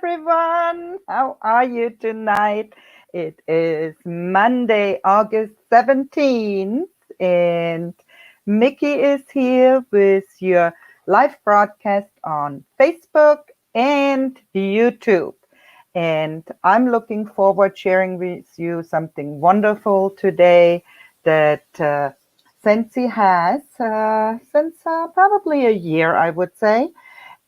everyone. How are you tonight? It is Monday, August 17th, and Mickey is here with your live broadcast on Facebook and YouTube. And I'm looking forward sharing with you something wonderful today that Sensi has since probably a year, I would say,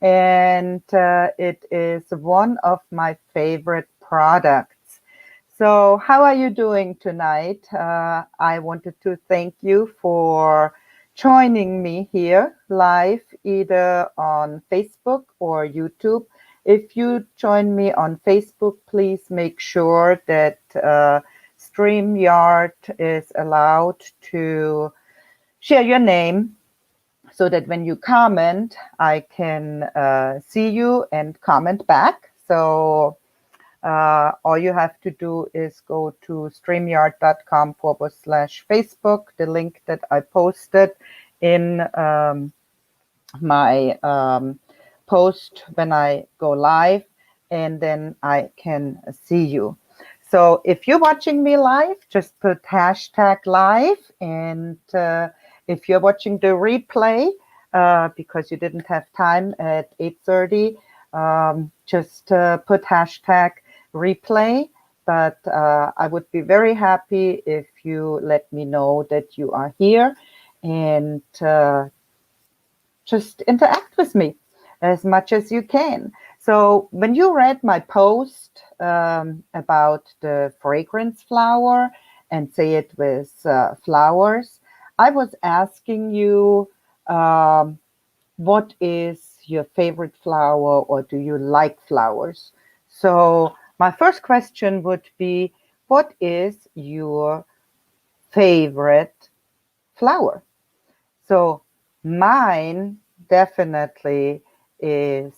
and it is one of my favorite products. So, how are you doing tonight? I wanted to thank you for joining me here live, either on Facebook or YouTube. If you join me on Facebook, please make sure that StreamYard is allowed to share your name so that when you comment, I can see you and comment back. So all you have to do is go to streamyard.com/Facebook, the link that I posted in my post when I go live, and then I can see you. So if you're watching me live, just put #live, and if you're watching the replay because you didn't have time at 8:30, just put #replay. But I would be very happy if you let me know that you are here, and just interact with me as much as you can. So when you read my post about the fragrance flower and say it with flowers, I was asking you what is your favorite flower, or do you like flowers? So my first question would be, what is your favorite flower? So mine definitely is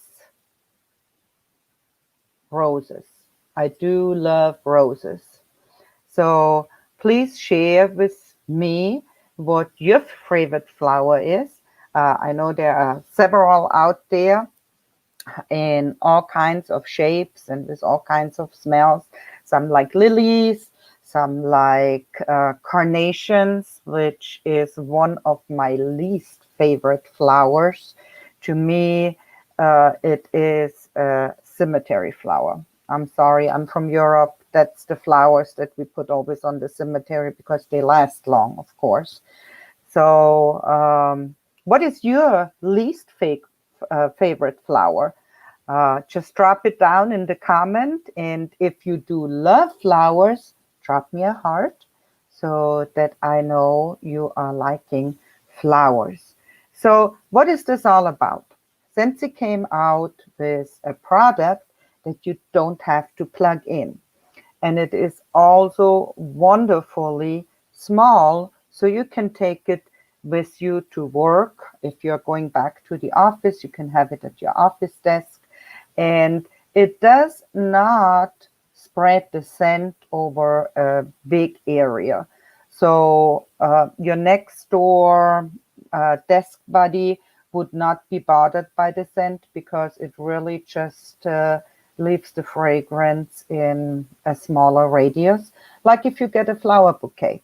roses. I do love roses. So please share with me what your favorite flower is. I know there are several out there in all kinds of shapes and with all kinds of smells. Some like lilies, some like carnations, which is one of my least favorite flowers. To me, it is a cemetery flower. I'm sorry, I'm from Europe. That's the flowers that we put always on the cemetery because they last long, of course. So, what is your least favorite flower? Just drop it down in the comment. And if you do love flowers, drop me a heart so that I know you are liking flowers. So what is this all about? Scentsy came out with a product that you don't have to plug in. And it is also wonderfully small, so you can take it with you to work. If you're going back to the office, you can have it at your office desk. And it does not spread the scent over a big area. So your next door desk buddy would not be bothered by the scent because it really just leaves the fragrance in a smaller radius. Like if you get a flower bouquet,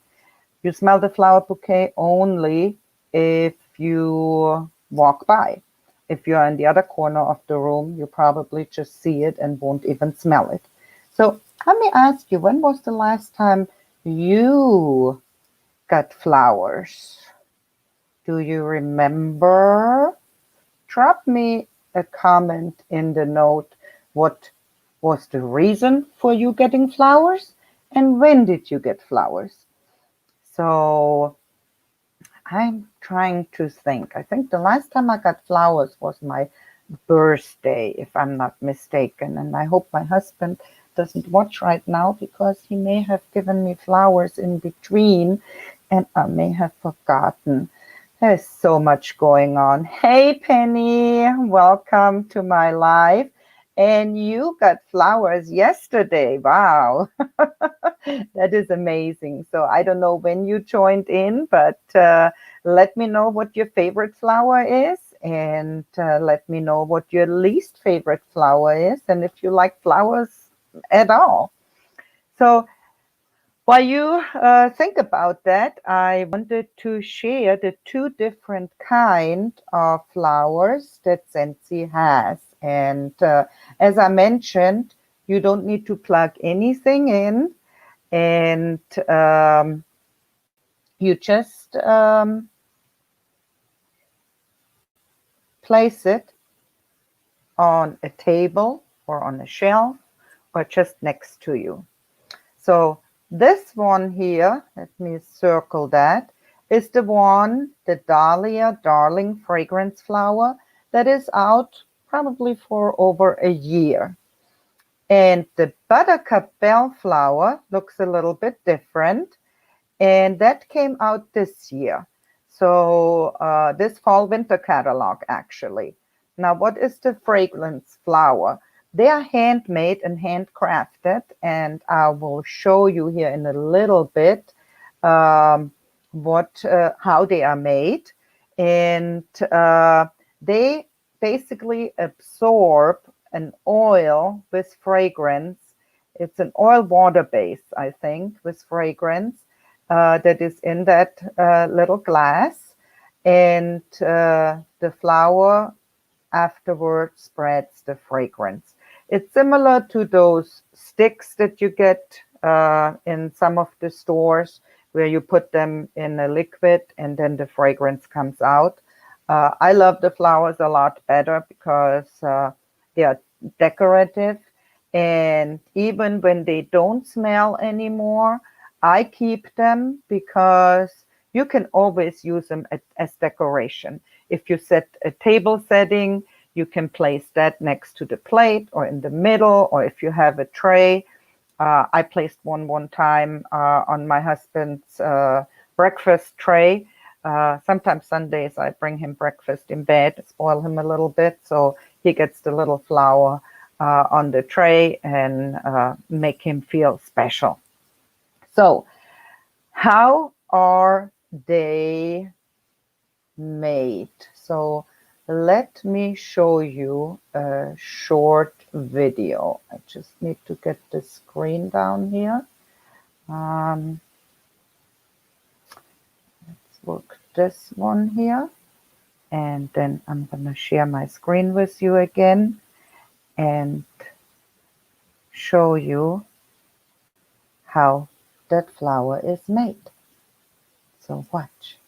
you smell the flower bouquet only if you walk by. If you're in the other corner of the room, you probably just see it and won't even smell it. So let me ask you, when was the last time you got flowers? Do you remember? Drop me a comment in the note. What was the reason for you getting flowers? And when did you get flowers? So I'm trying to think. I think the last time I got flowers was my birthday, if I'm not mistaken. And I hope my husband doesn't watch right now because he may have given me flowers in between and I may have forgotten. There's so much going on. Hey, Penny, welcome to my live. And you got flowers yesterday. Wow. That is amazing. So I don't know when you joined in, but let me know what your favorite flower is. and let me know what your least favorite flower is and if you like flowers at all. So while you think about that, I wanted to share the two different kind of flowers that Scentsy has. And as I mentioned, you don't need to plug anything in, and you just place it on a table or on a shelf or just next to you. So this one here, let me circle that, is the one, the Dahlia Darling fragrance flower that is out probably for over a year. And the Buttercup Bellflower looks a little bit different, and that came out this year. So this fall winter catalog actually. Now, what is the fragrance flower? They are handmade and handcrafted, and I will show you here in a little bit how they are made. And they basically absorb an oil with fragrance. It's an oil water base, I think, with fragrance that is in that little glass. And the flower afterwards spreads the fragrance. It's similar to those sticks that you get in some of the stores where you put them in a liquid and then the fragrance comes out. I love the flowers a lot better because they are decorative, and even when they don't smell anymore, I keep them because you can always use them as decoration. If you set a table setting, you can place that next to the plate or in the middle, or if you have a tray. I placed one time on my husband's breakfast tray. Sometimes Sundays I bring him breakfast in bed, spoil him a little bit, so he gets the little flower on the tray and make him feel special. So how are they made? So let me show you a short video. I just need to get the screen down here. Let's work this one here. And then I'm going to share my screen with you again and show you how that flower is made. So watch.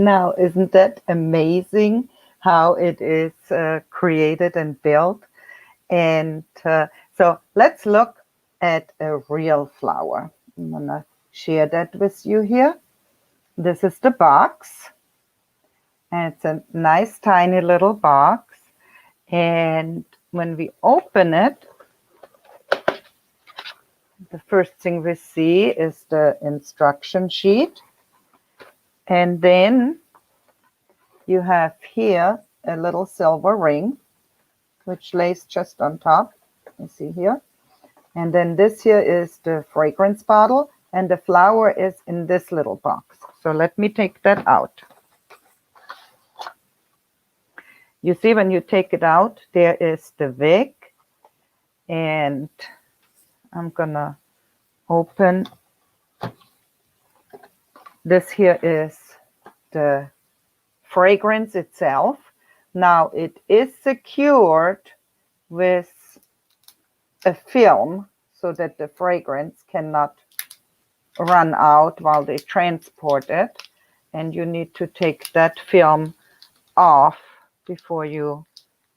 Now, isn't that amazing? how it is created and built. And so let's look at a real flower. I'm gonna share that with you here. This is the box, and it's a nice tiny little box. And when we open it, the first thing we see is the instruction sheet. And then you have here a little silver ring, which lays just on top. You see here. And then this here is the fragrance bottle, and the flower is in this little box. So let me take that out. You see, when you take it out, there is the wick, and I'm gonna open. This here is the fragrance itself. Now it is secured with a film so that the fragrance cannot run out while they transport it. And you need to take that film off before you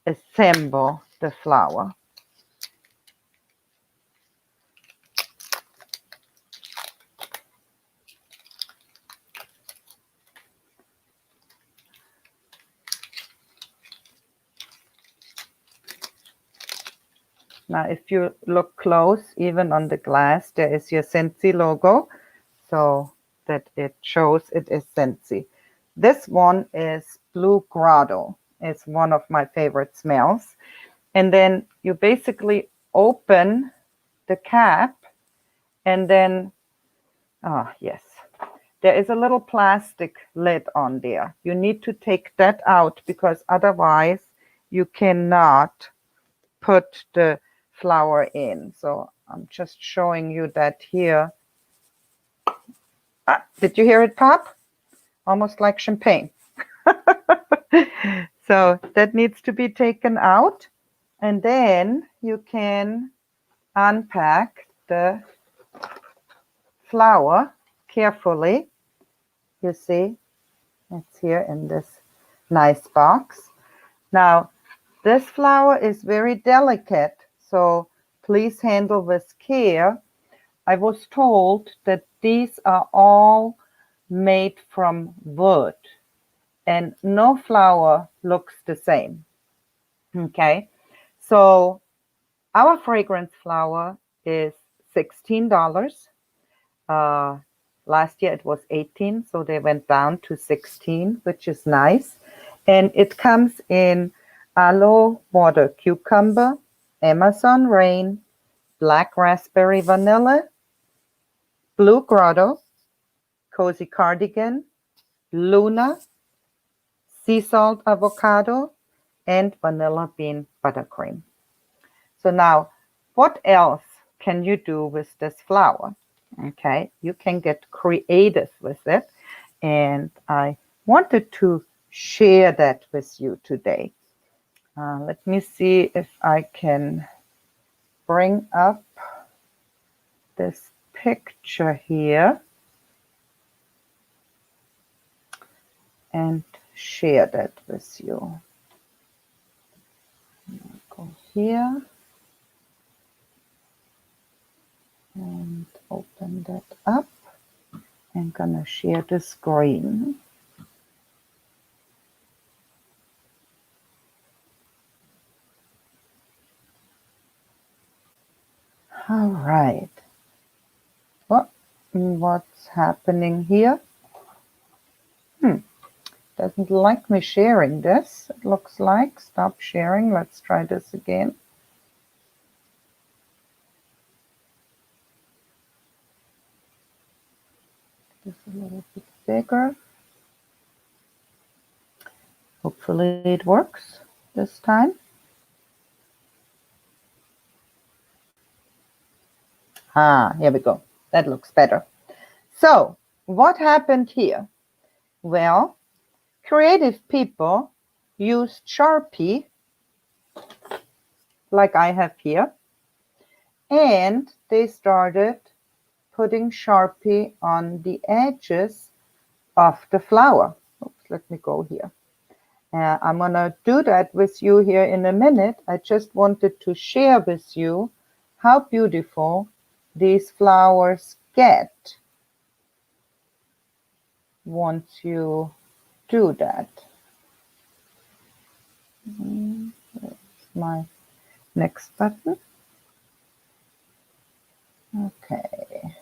assemble the flower. Now, if you look close, even on the glass, there is your Scentsy logo, so that it shows it is Scentsy. This one is Blue Grotto. It's one of my favorite smells. And then you basically open the cap, and then, yes, there is a little plastic lid on there. You need to take that out because otherwise you cannot put the flower in. So I'm just showing you that here. Did you hear it pop? Almost like champagne. So that needs to be taken out, and then you can unpack the flower carefully. You see, it's here in this nice box. Now, this flower is very delicate, so please handle with care. I was told that these are all made from wood, and no flower looks the same. Okay, so our fragrance flower is $16. Last year it was 18, so they went down to 16, which is nice. And it comes in aloe water cucumber, Amazon rain, black raspberry vanilla, blue grotto, cozy cardigan, Luna, sea salt avocado, and vanilla bean buttercream. So now, what else can you do with this flower? Okay, you can get creative with it, and I wanted to share that with you today. Let me see if I can bring up this picture here and share that with you. Go here and open that up. I'm gonna share the screen. All right. What's happening here? Doesn't like me sharing this. It looks like. Stop sharing. Let's try this again. Just a little bit bigger. Hopefully it works this time. Here we go. That looks better. So, what happened here? Well, creative people used Sharpie, like I have here, and they started putting Sharpie on the edges of the flower. Oops, let me go here. I'm going to do that with you here in a minute. I just wanted to share with you how beautiful these flowers get once you do that. That's my next button. Okay.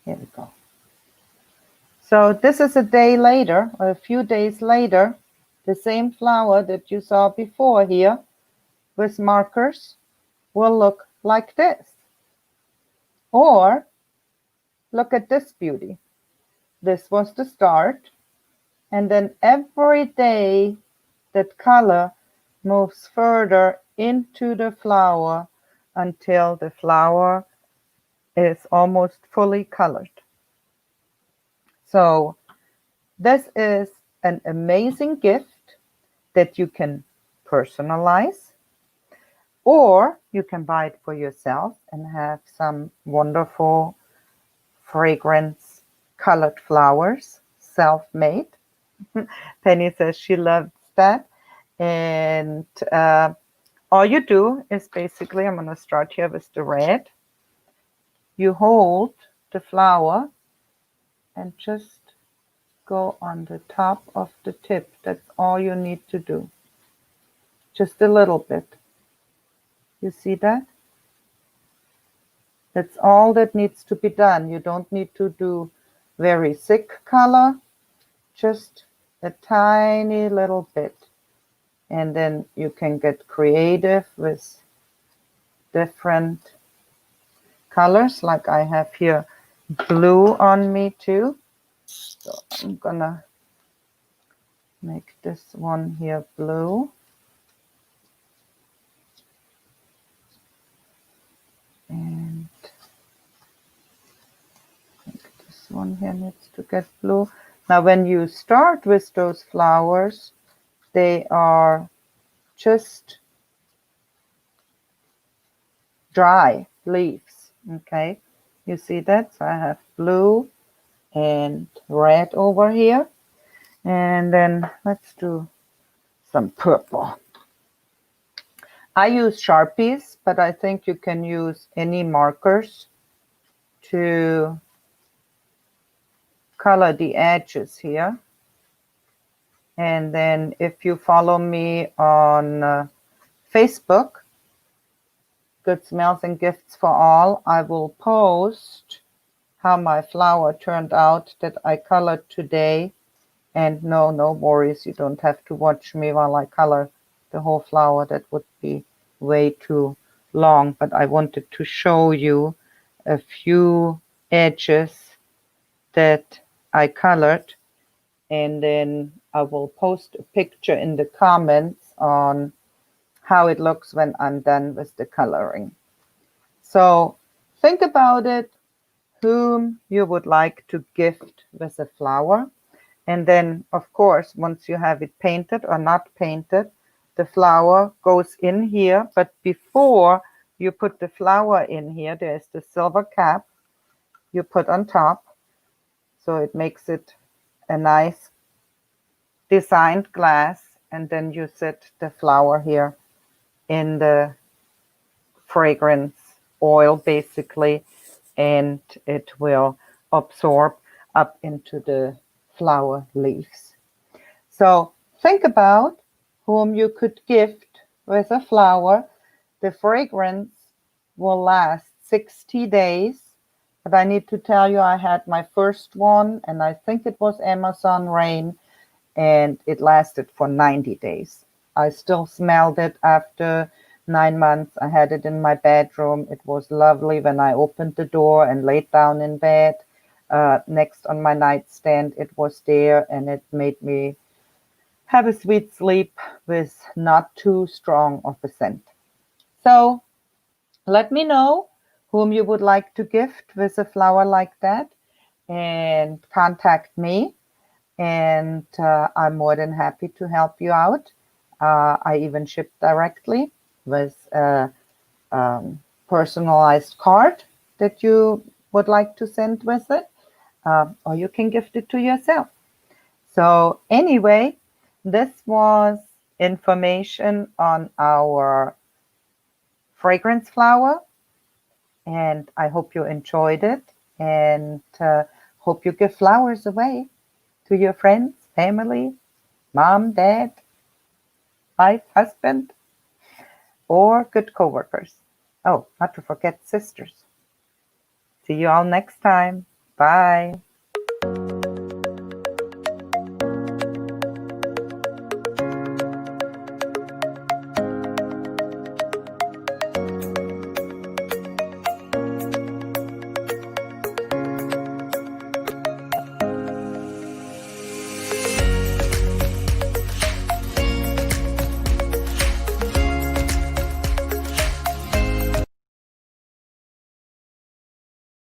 Here we go. So this is a day later, or a few days later, the same flower that you saw before here with markers will look like this. Or look at this beauty. This was the start. And then every day that color moves further into the flower until the flower is almost fully colored. So this is an amazing gift that you can personalize, or you can buy it for yourself and have some wonderful fragrance colored flowers, self-made. Penny says she loves that. And all you do is basically, I'm going to start here with the red. You hold the flower and just go on the top of the tip. That's all you need to do. Just a little bit. You see that? That's all that needs to be done. You don't need to do very thick color, just a tiny little bit. And then you can get creative with different colors, like I have here blue on me too. So I'm gonna make this one here blue. And I think this one here needs to get blue. Now when you start with those flowers, they are just dry leaves, okay? You see that? So I have blue and red over here. And then let's do some purple. I use Sharpies, but I think you can use any markers to color the edges here. And then if you follow me on Facebook, Good Smells and Gifts for All, I will post how my flower turned out that I colored today. And no worries, you don't have to watch me while I color the whole flower. That would be way too long, but I wanted to show you a few edges that I colored, and then I will post a picture in the comments on how it looks when I'm done with the coloring. So think about it, whom you would like to gift with a flower. And then, of course, once you have it painted or not painted, the flower goes in here. But before you put the flower in here, there's the silver cap you put on top. So it makes it a nice designed glass. And then you set the flower here in the fragrance oil, basically, and it will absorb up into the flower leaves. So think about whom you could gift with a flower. The fragrance will last 60 days, but I need to tell you I had my first one, and I think it was Amazon Rain, and it lasted for 90 days. I still smelled it after 9 months. I had it in my bedroom. It was lovely when I opened the door and laid down in bed. Next on my nightstand, it was there, and it made me have a sweet sleep with not too strong of a scent. So let me know whom you would like to gift with a flower like that, and contact me, and I'm more than happy to help you out. I even ship directly with a personalized card that you would like to send with it. or you can gift it to yourself. So anyway, this was information on our fragrance flower, and I hope you enjoyed it, and hope you give flowers away to your friends, family, mom, dad, wife, husband, or good coworkers. Oh, not to forget sisters. See you all next time. Bye.